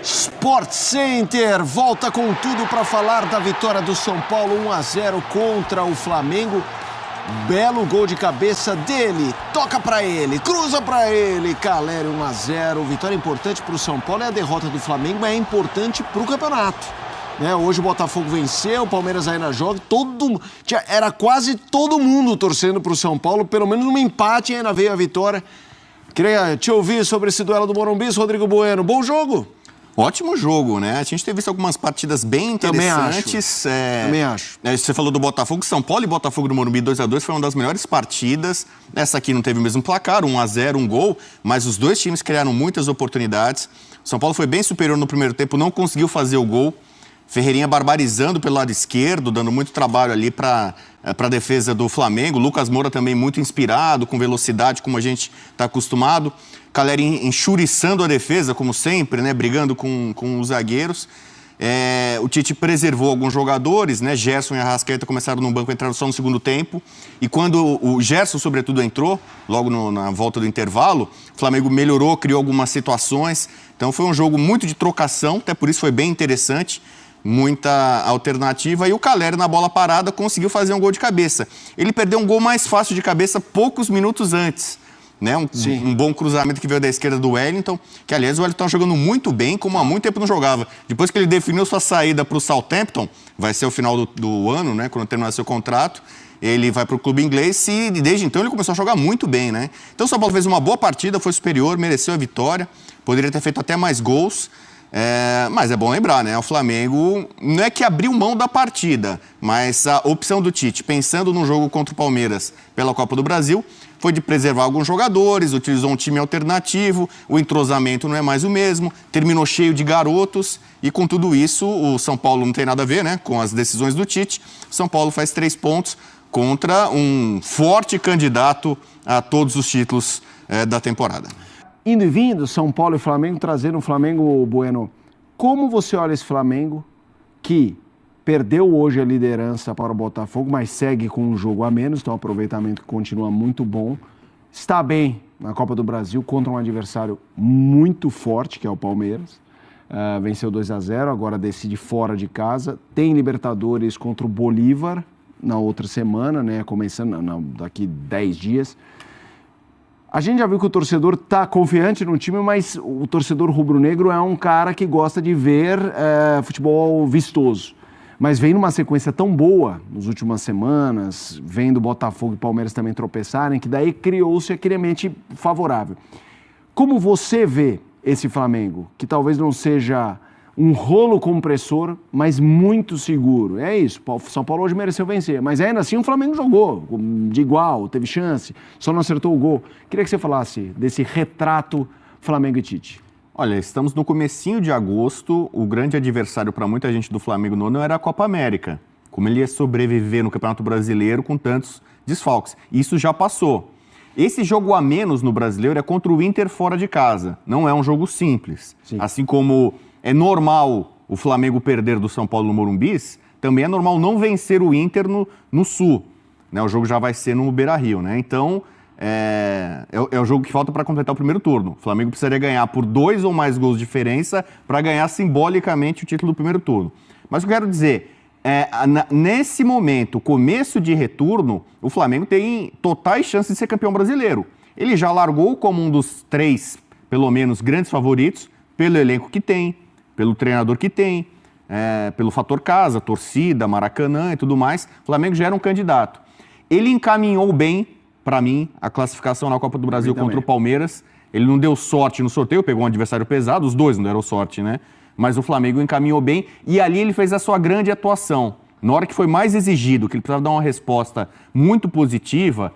Sport Center volta com tudo para falar da vitória do São Paulo 1-0 contra o Flamengo. Belo gol de cabeça dele, toca para ele, cruza para ele, Caleri 1-0. Vitória importante para o São Paulo e a derrota do Flamengo, mas é importante para o campeonato. Hoje o Botafogo venceu, o Palmeiras ainda joga, era quase todo mundo torcendo para o São Paulo, pelo menos um empate e ainda veio a vitória. Queria te ouvir sobre esse duelo do Morumbi, Rodrigo Bueno. Bom jogo! Ótimo jogo, né? A gente teve visto algumas partidas bem interessantes. Também acho. Você falou do Botafogo, São Paulo e Botafogo do Morumbi 2-2 foi uma das melhores partidas. Essa aqui não teve o mesmo placar, 1-0, um gol, mas os dois times criaram muitas oportunidades. São Paulo foi bem superior no primeiro tempo, não conseguiu fazer o gol. Ferreirinha barbarizando pelo lado esquerdo, dando muito trabalho ali para a defesa do Flamengo. Lucas Moura também muito inspirado, com velocidade, como a gente está acostumado. Caleri enxuriçando a defesa, como sempre, né? Brigando com os zagueiros. O Tite preservou alguns jogadores, né? Gerson e Arrascaeta começaram no banco, entraram só no segundo tempo. E quando o Gerson, sobretudo, entrou, logo na volta do intervalo, o Flamengo melhorou, criou algumas situações. Então foi um jogo muito de trocação, até por isso foi bem interessante. Muita alternativa, e o Caleri na bola parada conseguiu fazer um gol de cabeça. Ele perdeu um gol mais fácil de cabeça poucos minutos antes, né? Um bom cruzamento que veio da esquerda do Wellington, que aliás o Wellington está jogando muito bem, como há muito tempo não jogava. Depois que ele definiu sua saída para o Southampton, vai ser o final do ano, né? Quando terminar seu contrato, ele vai para o clube inglês e desde então ele começou a jogar muito bem, né? Então o São Paulo fez uma boa partida, foi superior, mereceu a vitória, poderia ter feito até mais gols. Mas é bom lembrar, né? O Flamengo não é que abriu mão da partida, mas a opção do Tite, pensando no jogo contra o Palmeiras pela Copa do Brasil, foi de preservar alguns jogadores, utilizou um time alternativo, o entrosamento não é mais o mesmo, terminou cheio de garotos e com tudo isso o São Paulo não tem nada a ver, né? Com as decisões do Tite. O São Paulo faz 3 pontos contra um forte candidato a todos os títulos da temporada. Indo e vindo, São Paulo e Flamengo, trazendo o Flamengo, Bueno. Como você olha esse Flamengo que perdeu hoje a liderança para o Botafogo, mas segue com um jogo a menos, então o aproveitamento continua muito bom. Está bem na Copa do Brasil contra um adversário muito forte, que é o Palmeiras. Venceu 2-0, agora decide fora de casa. Tem Libertadores contra o Bolívar na outra semana, né? Começando daqui 10 dias. A gente já viu que o torcedor está confiante no time, mas o torcedor rubro-negro é um cara que gosta de ver futebol vistoso. Mas vem numa sequência tão boa nas últimas semanas, vendo Botafogo e Palmeiras também tropeçarem, que daí criou-se aquele ambiente favorável. Como você vê esse Flamengo, que talvez não seja um rolo compressor, mas muito seguro? É isso, São Paulo hoje mereceu vencer, mas ainda assim o Flamengo jogou de igual, teve chance, só não acertou o gol. Queria que você falasse desse retrato Flamengo e Tite. Olha, estamos no comecinho de agosto, o grande adversário para muita gente do Flamengo no ano era a Copa América. Como ele ia sobreviver no Campeonato Brasileiro com tantos desfalques. Isso já passou. Esse jogo a menos no Brasileiro é contra o Inter fora de casa, não é um jogo simples. Sim. Assim como é normal o Flamengo perder do São Paulo no Morumbi, também é normal não vencer o Inter no Sul. Né? O jogo já vai ser no Beira-Rio, né? Então, é o jogo que falta para completar o primeiro turno. O Flamengo precisaria ganhar por 2 ou mais gols de diferença para ganhar simbolicamente o título do primeiro turno. Mas o que eu quero dizer, nesse momento, começo de retorno, o Flamengo tem totais chances de ser campeão brasileiro. Ele já largou como um dos 3, pelo menos, grandes favoritos, pelo elenco que tem, pelo treinador que tem, pelo fator casa, torcida, Maracanã e tudo mais. O Flamengo já era um candidato. Ele encaminhou bem, para mim, a classificação na Copa do Brasil contra o Palmeiras. Ele não deu sorte no sorteio, pegou um adversário pesado, os dois não deram sorte, né? Mas o Flamengo encaminhou bem e ali ele fez a sua grande atuação. Na hora que foi mais exigido, que ele precisava dar uma resposta muito positiva,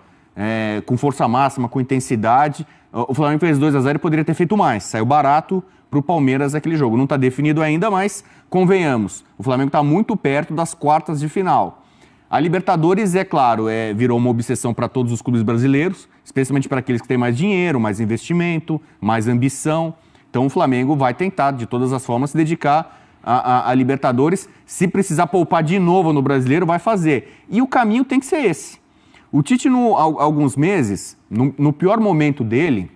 com força máxima, com intensidade, o Flamengo fez 2-0 e poderia ter feito mais. Saiu barato para o Palmeiras aquele jogo. Não está definido ainda, mas convenhamos, o Flamengo está muito perto das quartas de final. A Libertadores, é claro, virou uma obsessão para todos os clubes brasileiros, especialmente para aqueles que têm mais dinheiro, mais investimento, mais ambição. Então o Flamengo vai tentar, de todas as formas, se dedicar a Libertadores. Se precisar poupar de novo no Brasileiro, vai fazer. E o caminho tem que ser esse. O Tite, há alguns meses, no pior momento dele,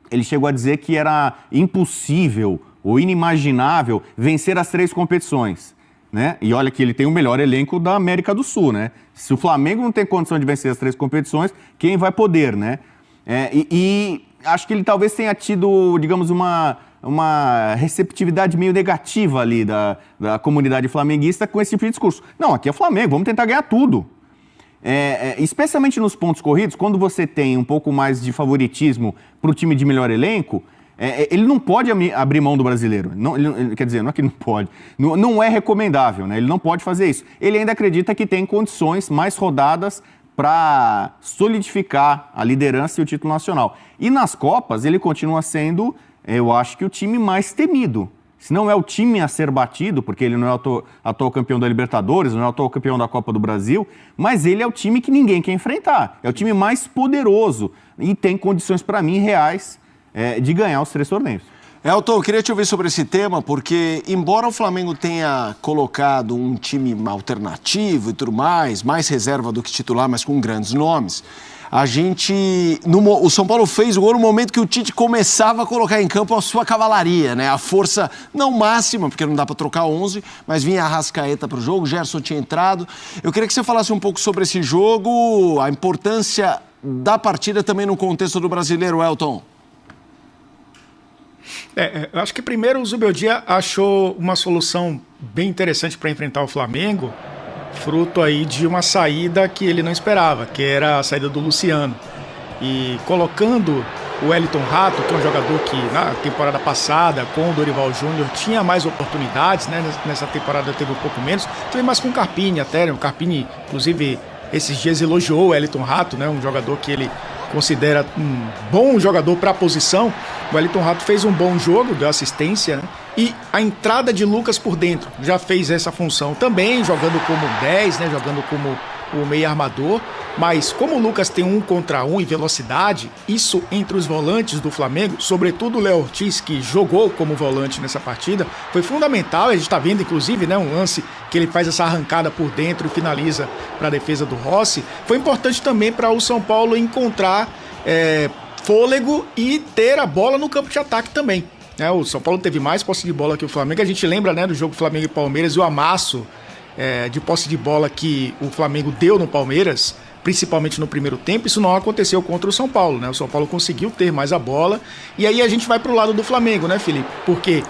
ele chegou a dizer que era impossível ou inimaginável vencer as 3 competições, né? E olha que ele tem o melhor elenco da América do Sul, né? Se o Flamengo não tem condição de vencer as 3 competições, quem vai poder, né? E acho que ele talvez tenha tido, digamos, uma receptividade meio negativa ali da comunidade flamenguista com esse tipo de discurso. Não, aqui é Flamengo, vamos tentar ganhar tudo. Especialmente nos pontos corridos, quando você tem um pouco mais de favoritismo para o time de melhor elenco, ele não pode abrir mão do brasileiro. Não, quer dizer, não é que não pode. Não é recomendável, né? Ele não pode fazer isso. Ele ainda acredita que tem condições mais rodadas para solidificar a liderança e o título nacional. E nas Copas, ele continua sendo, eu acho que o time mais temido. Se não é o time a ser batido, porque ele não é o atual campeão da Libertadores, não é o atual campeão da Copa do Brasil, mas ele é o time que ninguém quer enfrentar. É o time mais poderoso e tem condições, para mim, reais de ganhar os 3 torneios. Elton, eu queria te ouvir sobre esse tema, porque embora o Flamengo tenha colocado um time alternativo e tudo mais reserva do que titular, mas com grandes nomes, o São Paulo fez o gol no momento que o Tite começava a colocar em campo a sua cavalaria, né? A força não máxima, porque não dá para trocar 11, mas vinha a Arrascaeta para o jogo, o Gerson tinha entrado. Eu queria que você falasse um pouco sobre esse jogo, a importância da partida também no contexto do brasileiro, Elton. Eu acho que primeiro o Zubeldia achou uma solução bem interessante para enfrentar o Flamengo, fruto aí de uma saída que ele não esperava, que era a saída do Luciano. E colocando o Wellington Rato, que é um jogador que na temporada passada, com o Dorival Júnior, tinha mais oportunidades, né? Nessa temporada teve um pouco menos, teve mais com o Carpini até, né? O Carpini, inclusive, esses dias elogiou o Wellington Rato, né? Um jogador que ele considera um bom jogador para a posição. O Wellington Rato fez um bom jogo, deu assistência, né? E a entrada de Lucas por dentro já fez essa função também, jogando como 10, né? Jogando como o meio armador. Mas como o Lucas tem 1 contra 1 em velocidade, isso entre os volantes do Flamengo, sobretudo o Léo Ortiz, que jogou como volante nessa partida, foi fundamental. A gente está vendo, inclusive, né, um lance que ele faz essa arrancada por dentro e finaliza para a defesa do Rossi. Foi importante também para o São Paulo encontrar fôlego e ter a bola no campo de ataque também. O São Paulo teve mais posse de bola que o Flamengo. A gente lembra, né, do jogo Flamengo e Palmeiras e o amasso de posse de bola que o Flamengo deu no Palmeiras, principalmente no primeiro tempo. Isso não aconteceu contra o São Paulo, né? O São Paulo conseguiu ter mais a bola. E aí a gente vai pro lado do Flamengo, né, Felipe? Porque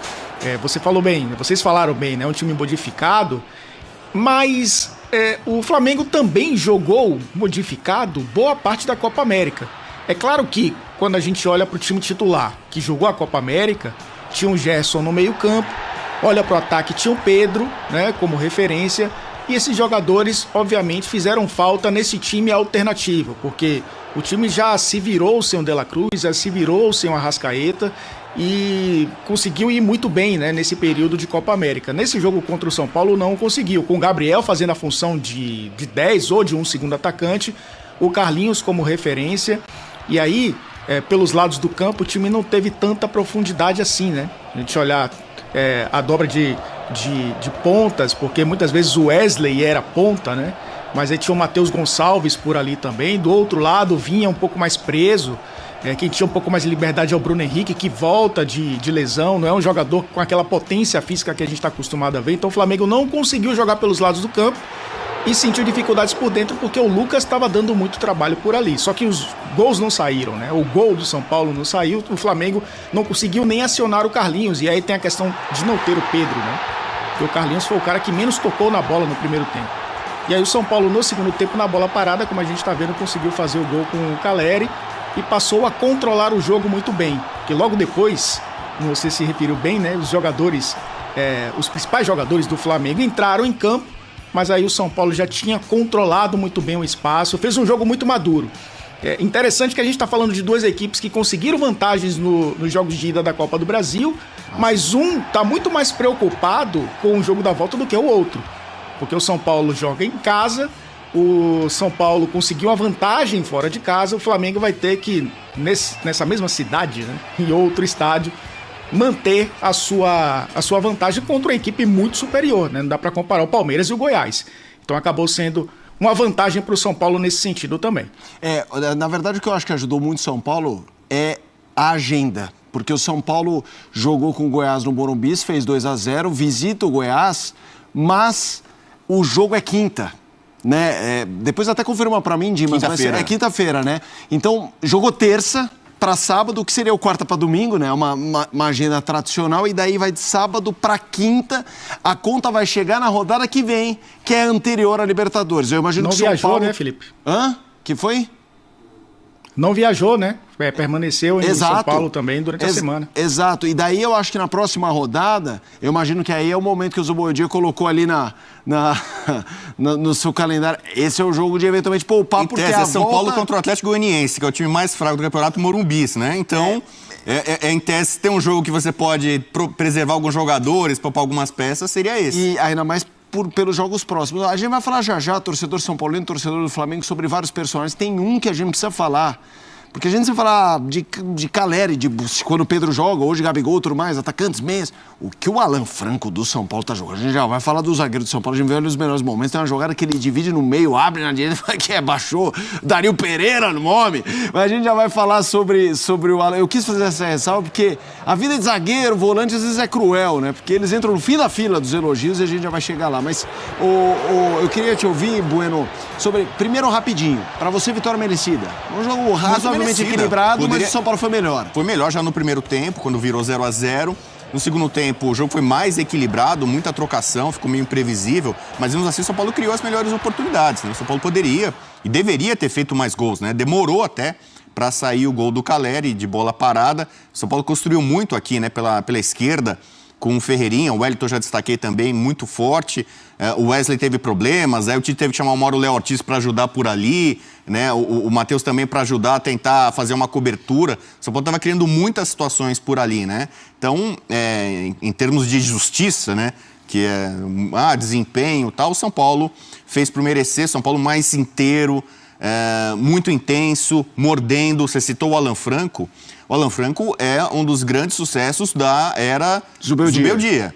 você falou bem, vocês falaram bem, né? Um time modificado, mas o Flamengo também jogou modificado boa parte da Copa América. É claro que quando a gente olha pro time titular que jogou a Copa América, tinha o Gerson no meio-campo, olha pro ataque, tinha o Pedro, né, como referência. E esses jogadores, obviamente, fizeram falta nesse time alternativo, porque o time já se virou sem o De La Cruz, já se virou sem o Arrascaeta e conseguiu ir muito bem, né, nesse período de Copa América. Nesse jogo contra o São Paulo não conseguiu, com o Gabriel fazendo a função de 10 ou de um segundo atacante, o Carlinhos como referência, e aí, pelos lados do campo, o time não teve tanta profundidade assim, né? A gente olhar a dobra de pontas, porque muitas vezes o Wesley era ponta, né? Mas aí tinha o Matheus Gonçalves por ali também. Do outro lado vinha um pouco mais preso. Quem tinha um pouco mais de liberdade é o Bruno Henrique, que volta de lesão, não é um jogador com aquela potência física que a gente está acostumado a ver. Então o Flamengo não conseguiu jogar pelos lados do campo e sentiu dificuldades por dentro porque o Lucas estava dando muito trabalho por ali. Só que os gols não saíram, né? O gol do São Paulo não saiu, o Flamengo não conseguiu nem acionar o Carlinhos. E aí tem a questão de não ter o Pedro, né? Porque o Carlinhos foi o cara que menos tocou na bola no primeiro tempo. E aí o São Paulo no segundo tempo, na bola parada, como a gente está vendo, conseguiu fazer o gol com o Caleri e passou a controlar o jogo muito bem. Porque logo depois, como você se referiu bem, né? Os jogadores, os principais jogadores do Flamengo entraram em campo, mas aí o São Paulo já tinha controlado muito bem o espaço, fez um jogo muito maduro. É interessante que a gente está falando de 2 equipes que conseguiram vantagens nos jogos de ida da Copa do Brasil, mas um está muito mais preocupado com o jogo da volta do que o outro. Porque o São Paulo joga em casa, o São Paulo conseguiu uma vantagem fora de casa, o Flamengo vai ter que, nessa mesma cidade, né, em outro estádio, manter a sua vantagem contra uma equipe muito superior, né? Não dá para comparar o Palmeiras e o Goiás. Então acabou sendo uma vantagem para o São Paulo nesse sentido também. Na verdade, o que eu acho que ajudou muito o São Paulo é a agenda. porque o São Paulo jogou com o Goiás no Morumbi, fez 2-0, visita o Goiás, mas o jogo é quinta. Né? Depois até confirma para mim, Dimas, mas é quinta-feira, né? Então, jogou terça para sábado, que seria o quarta para domingo, né? Uma agenda tradicional, e daí vai de sábado para quinta. A conta vai chegar na rodada que vem, que é anterior à Libertadores. Eu imagino que o São Paulo... Não viajou, né, Felipe? Hã? Que foi? Não viajou, né? Permaneceu em São Paulo também durante a semana. Exato. E daí eu acho que na próxima rodada, eu imagino que aí é o momento que o Zubodia colocou ali no seu calendário. Esse é o jogo de eventualmente poupar, porque é São Paulo contra o Atlético Goianiense, que é o time mais fraco do campeonato, Morumbi, né? Então, em tese, ter um jogo que você pode preservar alguns jogadores, poupar algumas peças, seria esse. E ainda mais pelos jogos próximos. A gente vai falar já, torcedor São Paulino, torcedor do Flamengo, sobre vários personagens. Tem um que a gente precisa falar, porque a gente precisa falar de Caleri, quando o Pedro joga, hoje Gabigol, tudo mais, atacantes, meias. O que o Alan Franco do São Paulo tá jogando? A gente já vai falar do zagueiro do São Paulo, a gente vê ali os melhores momentos. Tem uma jogada que ele divide no meio, abre na direita, que baixou, Dario Pereira no nome. Mas a gente já vai falar sobre o Alan. Eu quis fazer essa ressalva porque a vida de zagueiro, volante, às vezes é cruel, né? Porque eles entram no fim da fila dos elogios e a gente já vai chegar lá. Mas eu queria te ouvir, Bueno, sobre, primeiro rapidinho, pra você, vitória merecida. Um jogo razoavelmente equilibrado, mas o São Paulo foi melhor. Foi melhor já no primeiro tempo, quando virou 0-0. No segundo tempo, o jogo foi mais equilibrado, muita trocação, ficou meio imprevisível, mas mesmo assim o São Paulo criou as melhores oportunidades, né? O São Paulo poderia e deveria ter feito mais gols, né? Demorou até para sair o gol do Caleri de bola parada. O São Paulo construiu muito aqui, né, pela esquerda, com o Ferreirinha, o Wellington já destaquei também, muito forte. O Wesley teve problemas, aí o Tite teve que chamar o Mauro Léo Ortiz para ajudar por ali, né? O Matheus também para ajudar a tentar fazer uma cobertura. O São Paulo estava criando muitas situações por ali, né? Então, em termos de justiça, né, que é desempenho e tal, o São Paulo fez por merecer. São Paulo mais inteiro, muito intenso, mordendo. Você citou o Alan Franco. O Alan Franco é um dos grandes sucessos da era Zubeldia.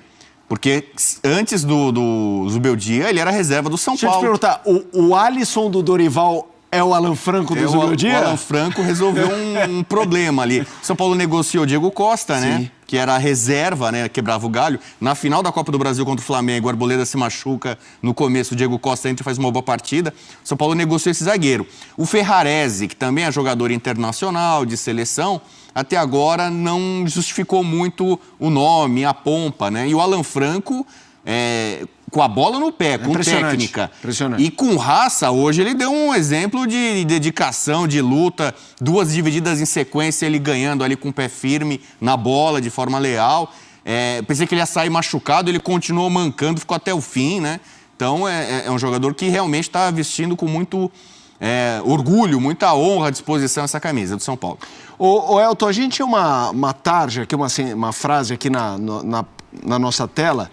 Porque antes do Zubeldia, ele era reserva do São Paulo. Deixa eu te perguntar, o Alisson do Dorival é o Alan Franco do Zubeldia? O Alan Franco resolveu um problema ali. São Paulo negociou o Diego Costa, né? Sim. Que era a reserva, né? Quebrava o galho. Na final da Copa do Brasil contra o Flamengo, o Arboleda se machuca no começo, o Diego Costa entra e faz uma boa partida. O São Paulo negociou esse zagueiro. O Ferrarese, que também é jogador internacional, de seleção, até agora não justificou muito o nome, a pompa, né? E o Alan Franco, com a bola no pé, com técnica e com raça, hoje ele deu um exemplo de dedicação, de luta, 2 divididas em sequência, ele ganhando ali com o pé firme na bola, de forma leal. Pensei que ele ia sair machucado, ele continuou mancando, ficou até o fim, né? Então é um jogador que realmente está vestindo com muito orgulho, muita honra à disposição essa camisa do São Paulo. Ô Elton, a gente tinha uma tarja aqui, uma frase aqui na nossa tela,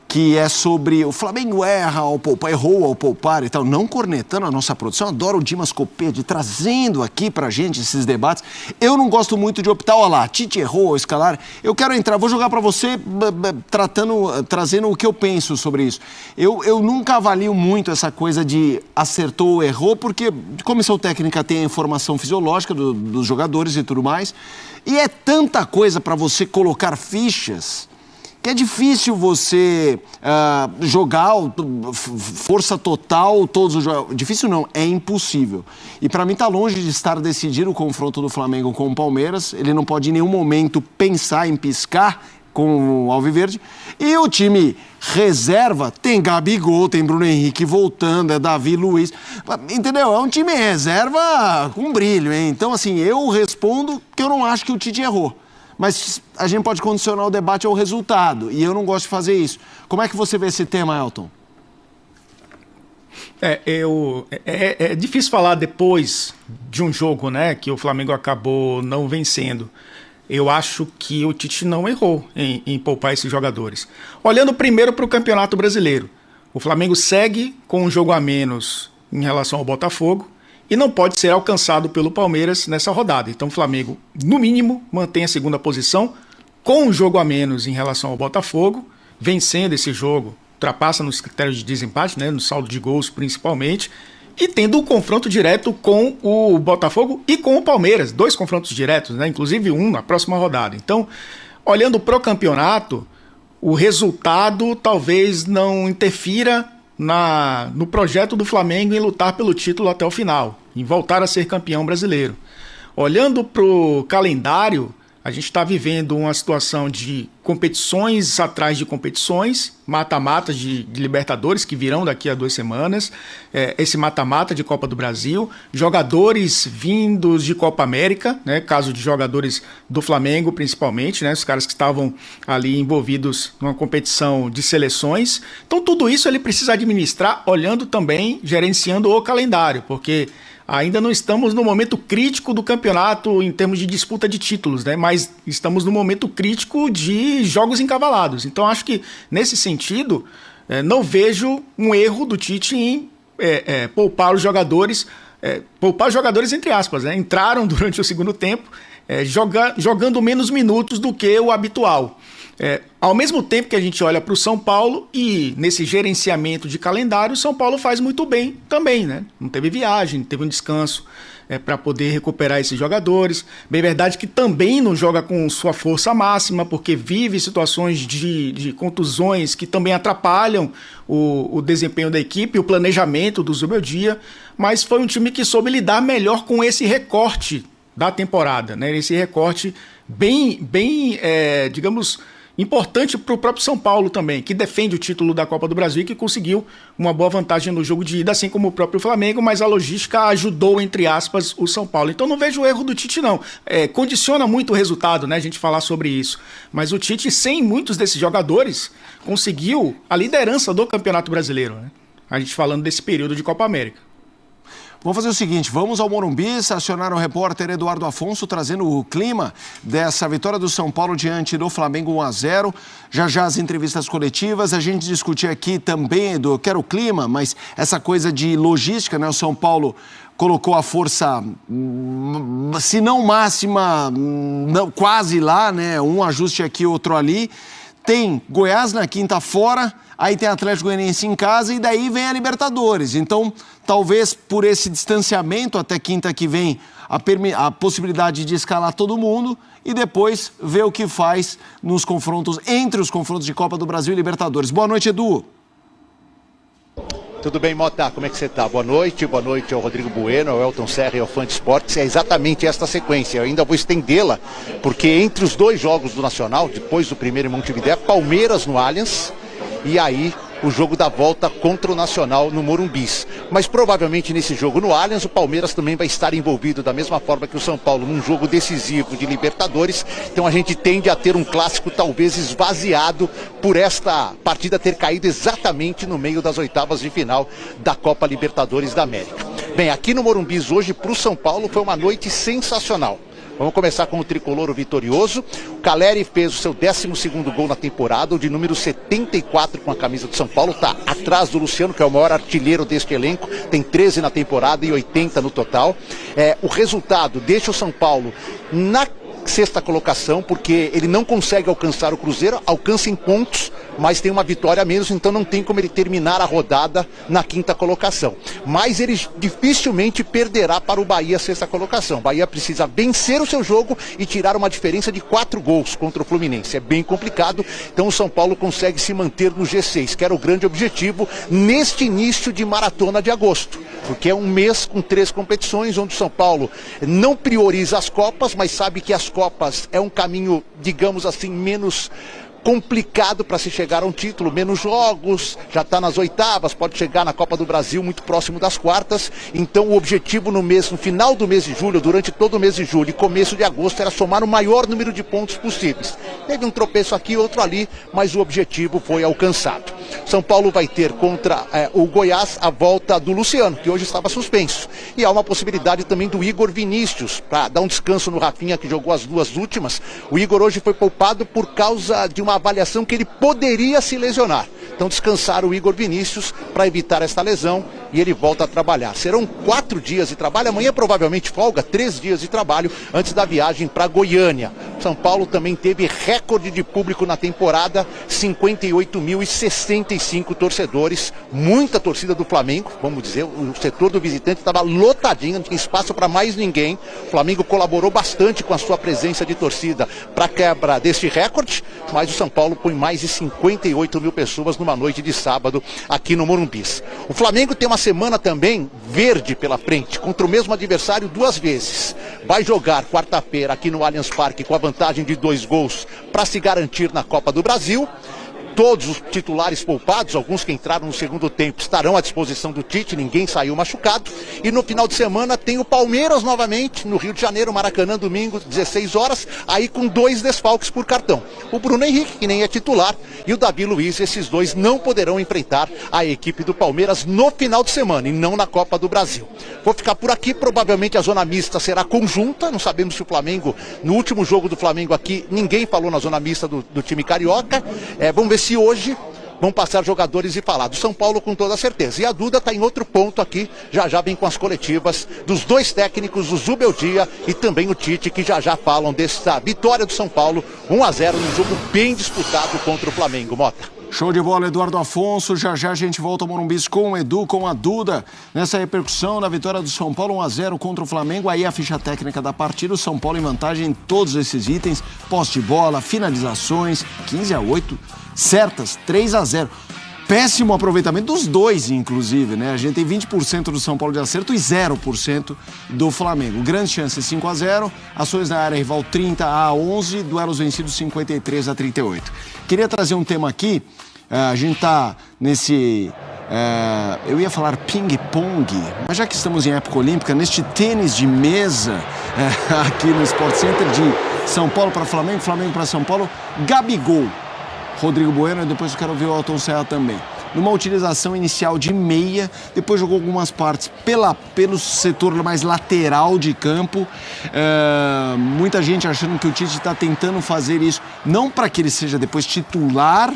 que é sobre o Flamengo errou ao poupar e tal, não cornetando a nossa produção. Eu adoro o Dimas Copete trazendo aqui pra gente esses debates. Eu não gosto muito de optar, olha lá, Tite errou ao escalar. Eu quero entrar, vou jogar pra você trazendo o que eu penso sobre isso. Eu nunca avalio muito essa coisa de acertou ou errou, porque comissão técnica tem a informação fisiológica dos jogadores e tudo mais, e é tanta coisa pra você colocar fichas que é difícil você jogar força total todos os jogos. Difícil não, é impossível. E para mim tá longe de estar decidido o confronto do Flamengo com o Palmeiras. Ele não pode em nenhum momento pensar em piscar com o Alviverde. E o time reserva tem Gabigol, tem Bruno Henrique voltando, é Davi Luiz. Entendeu? É um time reserva com brilho, hein? Então, assim, eu respondo que eu não acho que o Tite errou. Mas a gente pode condicionar o debate ao resultado, e eu não gosto de fazer isso. Como é que você vê esse tema, Elton? É difícil falar depois de um jogo, né, que o Flamengo acabou não vencendo. Eu acho que o Tite não errou em poupar esses jogadores. Olhando primeiro para o Campeonato Brasileiro, o Flamengo segue com um jogo a menos em relação ao Botafogo, e não pode ser alcançado pelo Palmeiras nessa rodada. Então o Flamengo, no mínimo, mantém a segunda posição, com um jogo a menos em relação ao Botafogo, vencendo esse jogo, ultrapassa nos critérios de desempate, né, no saldo de gols principalmente, e tendo um confronto direto com o Botafogo e com o Palmeiras, 2 confrontos diretos, né? Inclusive um na próxima rodada. Então, olhando para o campeonato, o resultado talvez não interfira no projeto do Flamengo em lutar pelo título até o final, em voltar a ser campeão brasileiro. Olhando para o calendário, a gente está vivendo uma situação de competições atrás de competições, mata-matas de Libertadores que virão daqui a 2 semanas, esse mata-mata de Copa do Brasil, jogadores vindos de Copa América, né, caso de jogadores do Flamengo principalmente, né, os caras que estavam ali envolvidos numa competição de seleções. Então tudo isso ele precisa administrar olhando também, gerenciando o calendário, porque ainda não estamos no momento crítico do campeonato em termos de disputa de títulos, né? Mas estamos no momento crítico de jogos encavalados. Então acho que, nesse sentido, não vejo um erro do Tite em poupar os jogadores, poupar os jogadores entre aspas, né? Entraram durante o segundo tempo, jogando menos minutos do que o habitual. Ao mesmo tempo que a gente olha para o São Paulo e nesse gerenciamento de calendário, o São Paulo faz muito bem também, né? Não teve viagem, teve um descanso para poder recuperar esses jogadores. Bem verdade que também não joga com sua força máxima, porque vive situações de contusões que também atrapalham o desempenho da equipe, o planejamento do Zubeldia, mas foi um time que soube lidar melhor com esse recorte da temporada, né? Esse recorte bem digamos, importante para o próprio São Paulo também, que defende o título da Copa do Brasil e que conseguiu uma boa vantagem no jogo de ida, assim como o próprio Flamengo, mas a logística ajudou, entre aspas, o São Paulo. Então não vejo o erro do Tite, não. Condiciona muito o resultado, né, a gente falar sobre isso. Mas o Tite, sem muitos desses jogadores, conseguiu a liderança do Campeonato Brasileiro, né? A gente falando desse período de Copa América. Vamos fazer o seguinte, vamos ao Morumbi, acionar o repórter Eduardo Afonso, trazendo o clima dessa vitória do São Paulo diante do Flamengo 1-0. Já as entrevistas coletivas, a gente discutir aqui também, Edu, eu quero o clima, mas essa coisa de logística, né? O São Paulo colocou a força, se não máxima, não, quase lá, né? Um ajuste aqui, outro ali. Tem Goiás na quinta fora, aí tem Atlético Goianiense em casa e daí vem a Libertadores. Então, talvez por esse distanciamento até quinta que vem, a possibilidade de escalar todo mundo e depois ver o que faz nos confrontos, entre os confrontos de Copa do Brasil e Libertadores. Boa noite, Edu. Tudo bem, Mota? Como é que você está? Boa noite ao Rodrigo Bueno, ao Elton Serra e ao Fã de Esportes. É exatamente esta sequência, eu ainda vou estendê-la, porque entre os 2 jogos do Nacional, depois do primeiro em Montevidéu, Palmeiras no Allianz, e aí o jogo da volta contra o Nacional no Morumbi. Mas provavelmente nesse jogo no Allianz, o Palmeiras também vai estar envolvido da mesma forma que o São Paulo num jogo decisivo de Libertadores. Então a gente tende a ter um clássico talvez esvaziado por esta partida ter caído exatamente no meio das oitavas de final da Copa Libertadores da América. Bem, aqui no Morumbi hoje para o São Paulo foi uma noite sensacional. Vamos começar com o tricolor vitorioso. O Caleri fez o seu 12º gol na temporada, o de número 74 com a camisa do São Paulo. Está atrás do Luciano, que é o maior artilheiro deste elenco. Tem 13 na temporada e 80 no total. O resultado deixa o São Paulo na 6ª colocação, porque ele não consegue alcançar o Cruzeiro, alcança em pontos, mas tem uma vitória a menos, então não tem como ele terminar a rodada na 5ª colocação. Mas ele dificilmente perderá para o Bahia a 6ª colocação. O Bahia precisa vencer o seu jogo e tirar uma diferença de 4 gols contra o Fluminense. É bem complicado, então o São Paulo consegue se manter no G6, que era o grande objetivo neste início de maratona de agosto. Porque é um mês com 3 competições, onde o São Paulo não prioriza as Copas, mas sabe que as Copas é um caminho, digamos assim, menos complicado para se chegar a um título, menos jogos, já está nas oitavas, pode chegar na Copa do Brasil muito próximo das quartas. Então o objetivo no final do mês de julho, durante todo o mês de julho e começo de agosto, era somar o maior número de pontos possíveis. Teve um tropeço aqui, outro ali, mas o objetivo foi alcançado. São Paulo vai ter contra o Goiás a volta do Luciano, que hoje estava suspenso. E há uma possibilidade também do Igor Vinícius, para dar um descanso no Rafinha, que jogou as 2 últimas. O Igor hoje foi poupado por causa de uma avaliação que ele poderia se lesionar. Então descansaram o Igor Vinícius para evitar esta lesão e ele volta a trabalhar. Serão 4 dias de trabalho, amanhã provavelmente folga, 3 dias de trabalho antes da viagem para Goiânia. São Paulo também teve recorde de público na temporada, 58.065 torcedores, muita torcida do Flamengo, vamos dizer, o setor do visitante estava lotadinho, não tinha espaço para mais ninguém. O Flamengo colaborou bastante com a sua presença de torcida para quebra deste recorde, mas o São Paulo põe mais de 58 mil pessoas numa noite de sábado aqui no Morumbi. O Flamengo tem uma semana também verde pela frente, contra o mesmo adversário 2 vezes. Vai jogar quarta-feira aqui no Allianz Parque com a vantagem de 2 gols para se garantir na Copa do Brasil. Todos os titulares poupados, alguns que entraram no segundo tempo, estarão à disposição do Tite, ninguém saiu machucado. E no final de semana tem o Palmeiras novamente, no Rio de Janeiro, Maracanã, domingo, 16 horas, aí com 2 desfalques por cartão. O Bruno Henrique, que nem é titular, e o Davi Luiz, esses dois não poderão enfrentar a equipe do Palmeiras no final de semana e não na Copa do Brasil. Vou ficar por aqui, provavelmente a zona mista será conjunta, não sabemos se o Flamengo, no último jogo do Flamengo aqui, ninguém falou na zona mista do time carioca. Vamos ver se hoje vão passar jogadores e falar do São Paulo com toda certeza. E a Duda está em outro ponto aqui, já vem com as coletivas dos 2 técnicos, o Zubeldia e também o Tite, que já falam dessa vitória do São Paulo, 1-0 num jogo bem disputado contra o Flamengo. Mota. Show de bola, Eduardo Afonso. Já a gente volta ao Morumbi com o Edu, com a Duda, nessa repercussão da vitória do São Paulo 1-0 contra o Flamengo. Aí a ficha técnica da partida, o São Paulo em vantagem em todos esses itens, posse de bola, finalizações, 15-8, certas, 3-0. Péssimo aproveitamento dos dois, inclusive, né? A gente tem 20% do São Paulo de acerto e 0% do Flamengo. Grandes chances, 5-0, ações na área rival 30-11, duelos vencidos 53-38. Queria trazer um tema aqui, a gente tá nesse, eu ia falar ping-pong, mas já que estamos em época olímpica, neste tênis de mesa, aqui no Sport Center, de São Paulo para Flamengo, Flamengo para São Paulo, Gabigol. Rodrigo Bueno, e depois eu quero ver o Elton Serra também. Numa utilização inicial de meia, depois jogou algumas partes pelo setor mais lateral de campo. Muita gente achando que o Tite está tentando fazer isso, não para que ele seja depois titular,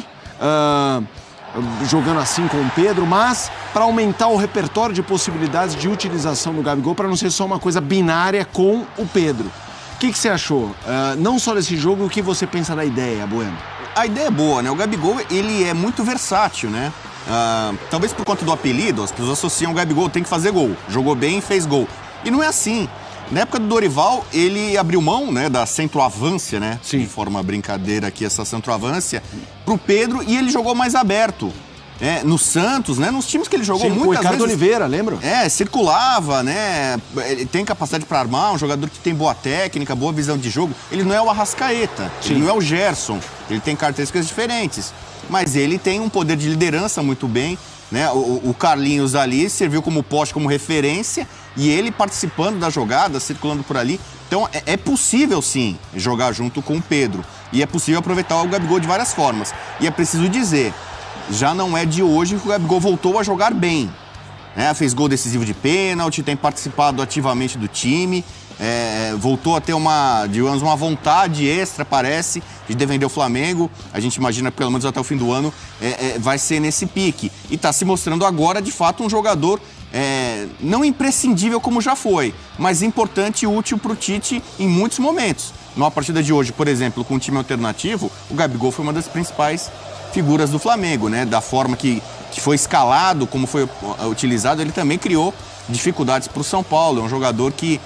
jogando assim com o Pedro, mas para aumentar o repertório de possibilidades de utilização do Gabigol, para não ser só uma coisa binária com o Pedro. O que você achou? Não só desse jogo, o que você pensa da ideia, Bueno? A ideia é boa, né? O Gabigol, ele é muito versátil, né? Talvez por conta do apelido, as pessoas associam o Gabigol, tem que fazer gol. Jogou bem, fez gol. E não é assim. Na época do Dorival, ele abriu mão, né, da centroavância, né? Sim. De forma brincadeira aqui, essa centroavância, pro Pedro, e ele jogou mais aberto. No Santos, né? Nos times que ele jogou, sim, muitas Ricardo vezes... Oliveira, lembra? Circulava, né? Ele tem capacidade para armar, um jogador que tem boa técnica, boa visão de jogo. Ele não é o Arrascaeta, sim, ele não é o Gerson. Ele tem características diferentes. Mas ele tem um poder de liderança muito bem, né? O Carlinhos ali serviu como poste, como referência, e ele participando da jogada, circulando por ali. Então é possível sim jogar junto com o Pedro. E é possível aproveitar o Gabigol de várias formas. E é preciso dizer, já não é de hoje que o Gabigol voltou a jogar bem. Fez gol decisivo de pênalti, tem participado ativamente do time, voltou a ter uma vontade extra, parece, de defender o Flamengo. A gente imagina que pelo menos até o fim do ano vai ser nesse pique. E está se mostrando agora, de fato, um jogador não imprescindível como já foi, mas importante e útil para o Tite em muitos momentos. Numa partida de hoje, por exemplo, com um time alternativo, o Gabigol foi uma das principais figuras do Flamengo, né? Da forma que foi escalado, como foi utilizado, ele também criou dificuldades para o São Paulo. É um jogador que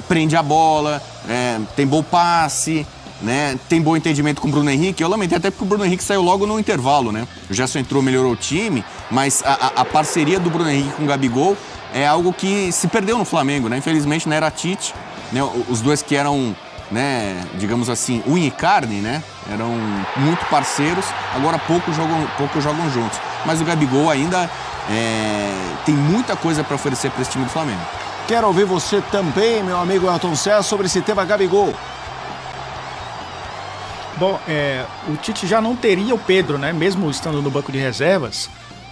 prende a bola, tem bom passe, né? Tem bom entendimento com o Bruno Henrique. Eu lamentei até porque o Bruno Henrique saiu logo no intervalo, né? O Gerson entrou, melhorou o time, mas a parceria do Bruno Henrique com o Gabigol é algo que se perdeu no Flamengo, né? Infelizmente, na era Tite, né? Os dois que eram, né, digamos assim, unha e carne, né? Eram muito parceiros, agora pouco jogam juntos. Mas o Gabigol ainda tem muita coisa para oferecer para esse time do Flamengo. Quero ouvir você também, meu amigo Elton Serra, sobre esse tema Gabigol. Bom, o Tite já não teria o Pedro, né? Mesmo estando no banco de reservas,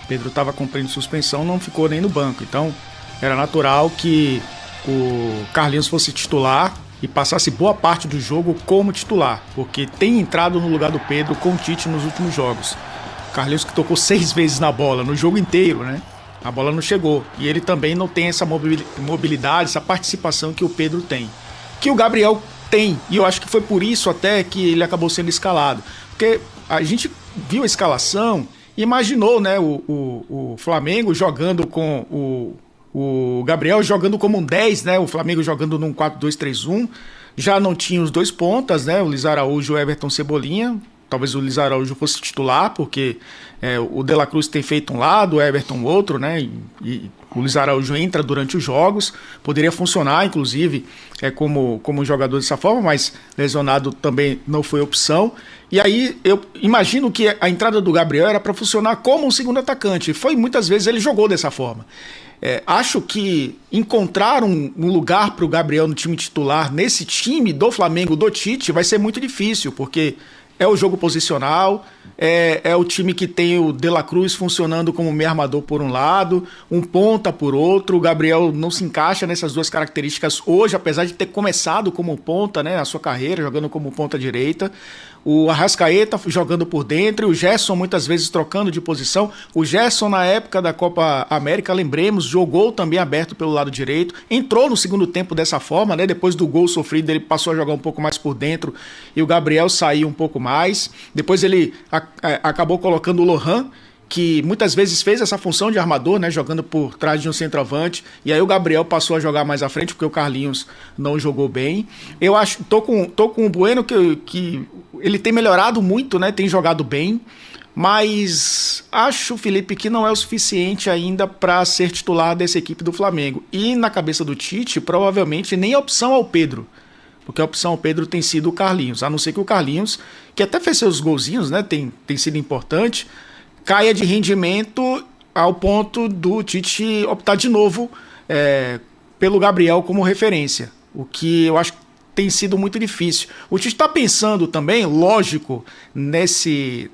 Pedro estava cumprindo suspensão, não ficou nem no banco. Então, era natural que o Carlinhos fosse titular e passasse boa parte do jogo como titular, porque tem entrado no lugar do Pedro com o Tite nos últimos jogos. Carlinhos que tocou 6 vezes na bola, no jogo inteiro, né? A bola não chegou. E ele também não tem essa mobilidade, essa participação que o Pedro tem. Que o Gabriel tem. E eu acho que foi por isso até que ele acabou sendo escalado. Porque a gente viu a escalação e imaginou, né, o Flamengo jogando com o Gabriel jogando como um 10, né? O Flamengo jogando num 4-2-3-1. Já não tinha os 2 pontas, né? O Luiz Araújo e o Everton Cebolinha. Talvez o Luiz Araújo fosse titular, porque o De La Cruz tem feito um lado, o Everton outro, né? E o Luiz Araújo entra durante os jogos. Poderia funcionar, inclusive, como jogador dessa forma, mas lesionado também não foi opção. E aí eu imagino que a entrada do Gabriel era para funcionar como um segundo atacante. Muitas vezes ele jogou dessa forma. Acho que encontrar um lugar para o Gabriel no time titular, nesse time do Flamengo, do Tite, vai ser muito difícil, porque é o jogo posicional, é o time que tem o De La Cruz funcionando como meio armador por um lado, um ponta por outro. O Gabriel não se encaixa nessas 2 características hoje, apesar de ter começado como ponta, né, a sua carreira, jogando como ponta direita. O Arrascaeta jogando por dentro, e o Gerson muitas vezes trocando de posição. O Gerson, na época da Copa América, lembremos, jogou também aberto pelo lado direito, entrou no segundo tempo dessa forma, né? Depois do gol sofrido, ele passou a jogar um pouco mais por dentro e o Gabriel saiu um pouco mais. Depois ele acabou colocando o Lohan, que muitas vezes fez essa função de armador, né, jogando por trás de um centroavante, e aí o Gabriel passou a jogar mais à frente, porque o Carlinhos não jogou bem. Eu acho, tô com o Bueno que ele tem melhorado muito, né, tem jogado bem, mas acho, Felipe, que não é o suficiente ainda para ser titular dessa equipe do Flamengo. E na cabeça do Tite, provavelmente nem a opção ao Pedro, porque a opção ao Pedro tem sido o Carlinhos, a não ser que o Carlinhos, que até fez seus golzinhos, né, tem sido importante, caia de rendimento ao ponto do Tite optar de novo pelo Gabriel como referência, o que eu acho que tem sido muito difícil. O Tite está pensando também, lógico, nesse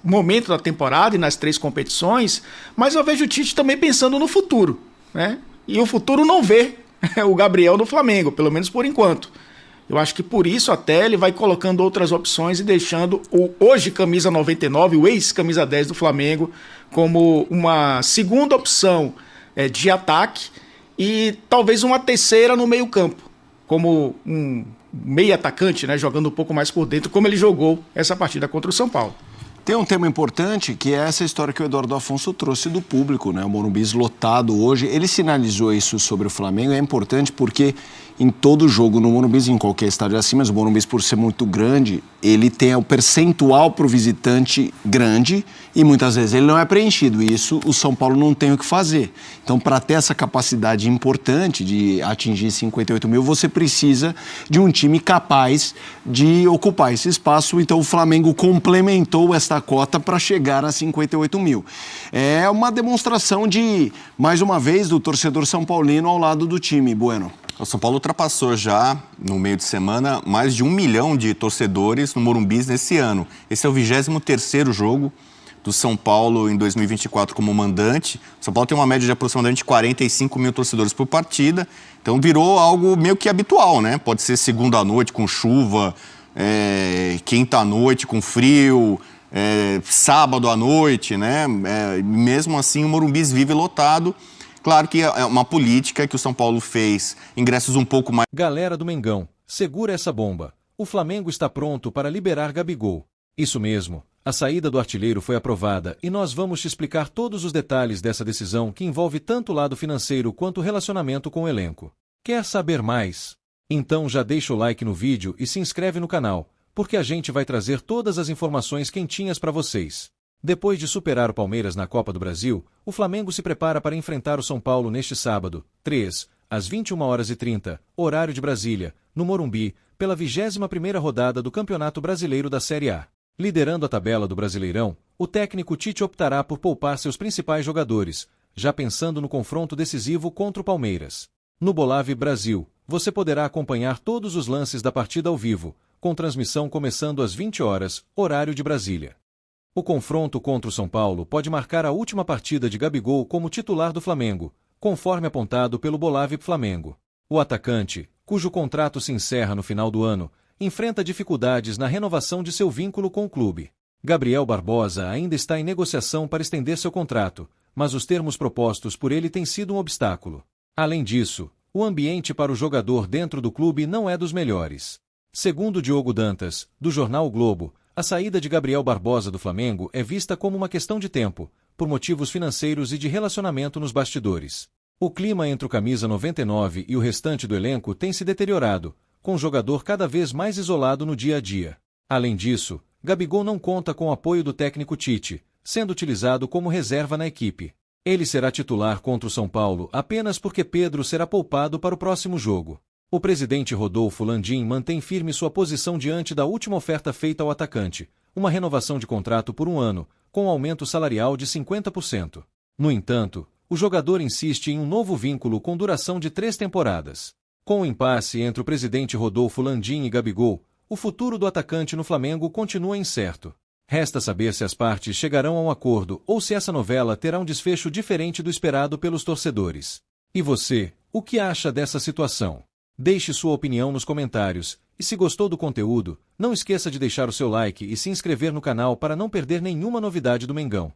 momento da temporada e nas 3 competições, mas eu vejo o Tite também pensando no futuro, né? E o futuro não vê o Gabriel no Flamengo, pelo menos por enquanto. Eu acho que por isso até ele vai colocando outras opções e deixando o hoje camisa 99, o ex-camisa 10 do Flamengo, como uma segunda opção de ataque e talvez uma terceira no meio-campo, como um meio atacante, né, jogando um pouco mais por dentro, como ele jogou essa partida contra o São Paulo. Tem um tema importante que é essa história que o Eduardo Afonso trouxe do público, né? O Morumbi lotado hoje. Ele sinalizou isso sobre o Flamengo. É importante porque em todo jogo no Morumbi, em qualquer estádio assim, mas o Morumbi, por ser muito grande, ele tem o percentual para o visitante grande e muitas vezes ele não é preenchido. E isso o São Paulo não tem o que fazer. Então, para ter essa capacidade importante de atingir 58 mil, você precisa de um time capaz de ocupar esse espaço. Então, o Flamengo complementou esta cota para chegar a 58 mil. É uma demonstração de, mais uma vez, do torcedor são paulino ao lado do time, Bueno. O São Paulo ultrapassou já, no meio de semana, mais de 1 milhão de torcedores no Morumbi nesse ano. Esse é o 23º jogo do São Paulo em 2024 como mandante. O São Paulo tem uma média de aproximadamente 45 mil torcedores por partida. Então virou algo meio que habitual, né? Pode ser segunda à noite com chuva, quinta à noite com frio, sábado à noite, né? Mesmo assim o Morumbi vive lotado. Claro que é uma política que o São Paulo fez, ingressos um pouco mais... Galera do Mengão, segura essa bomba. O Flamengo está pronto para liberar Gabigol. Isso mesmo, a saída do artilheiro foi aprovada e nós vamos te explicar todos os detalhes dessa decisão que envolve tanto o lado financeiro quanto o relacionamento com o elenco. Quer saber mais? Então já deixa o like no vídeo e se inscreve no canal, porque a gente vai trazer todas as informações quentinhas para vocês. Depois de superar o Palmeiras na Copa do Brasil, o Flamengo se prepara para enfrentar o São Paulo neste sábado, 3, às 21h30, horário de Brasília, no Morumbi, pela 21ª rodada do Campeonato Brasileiro da Série A. Liderando a tabela do Brasileirão, o técnico Tite optará por poupar seus principais jogadores, já pensando no confronto decisivo contra o Palmeiras. No Bolave Brasil, você poderá acompanhar todos os lances da partida ao vivo, com transmissão começando às 20h, horário de Brasília. O confronto contra o São Paulo pode marcar a última partida de Gabigol como titular do Flamengo, conforme apontado pelo Bolave Flamengo. O atacante, cujo contrato se encerra no final do ano, enfrenta dificuldades na renovação de seu vínculo com o clube. Gabriel Barbosa ainda está em negociação para estender seu contrato, mas os termos propostos por ele têm sido um obstáculo. Além disso, o ambiente para o jogador dentro do clube não é dos melhores. Segundo Diogo Dantas, do jornal o Globo, a saída de Gabriel Barbosa do Flamengo é vista como uma questão de tempo, por motivos financeiros e de relacionamento nos bastidores. O clima entre o camisa 99 e o restante do elenco tem se deteriorado, com o jogador cada vez mais isolado no dia a dia. Além disso, Gabigol não conta com o apoio do técnico Tite, sendo utilizado como reserva na equipe. Ele será titular contra o São Paulo apenas porque Pedro será poupado para o próximo jogo. O presidente Rodolfo Landim mantém firme sua posição diante da última oferta feita ao atacante, uma renovação de contrato por 1 ano, com aumento salarial de 50%. No entanto, o jogador insiste em um novo vínculo com duração de 3 temporadas. Com o impasse entre o presidente Rodolfo Landim e Gabigol, o futuro do atacante no Flamengo continua incerto. Resta saber se as partes chegarão a um acordo ou se essa novela terá um desfecho diferente do esperado pelos torcedores. E você, o que acha dessa situação? Deixe sua opinião nos comentários, e se gostou do conteúdo, não esqueça de deixar o seu like e se inscrever no canal para não perder nenhuma novidade do Mengão.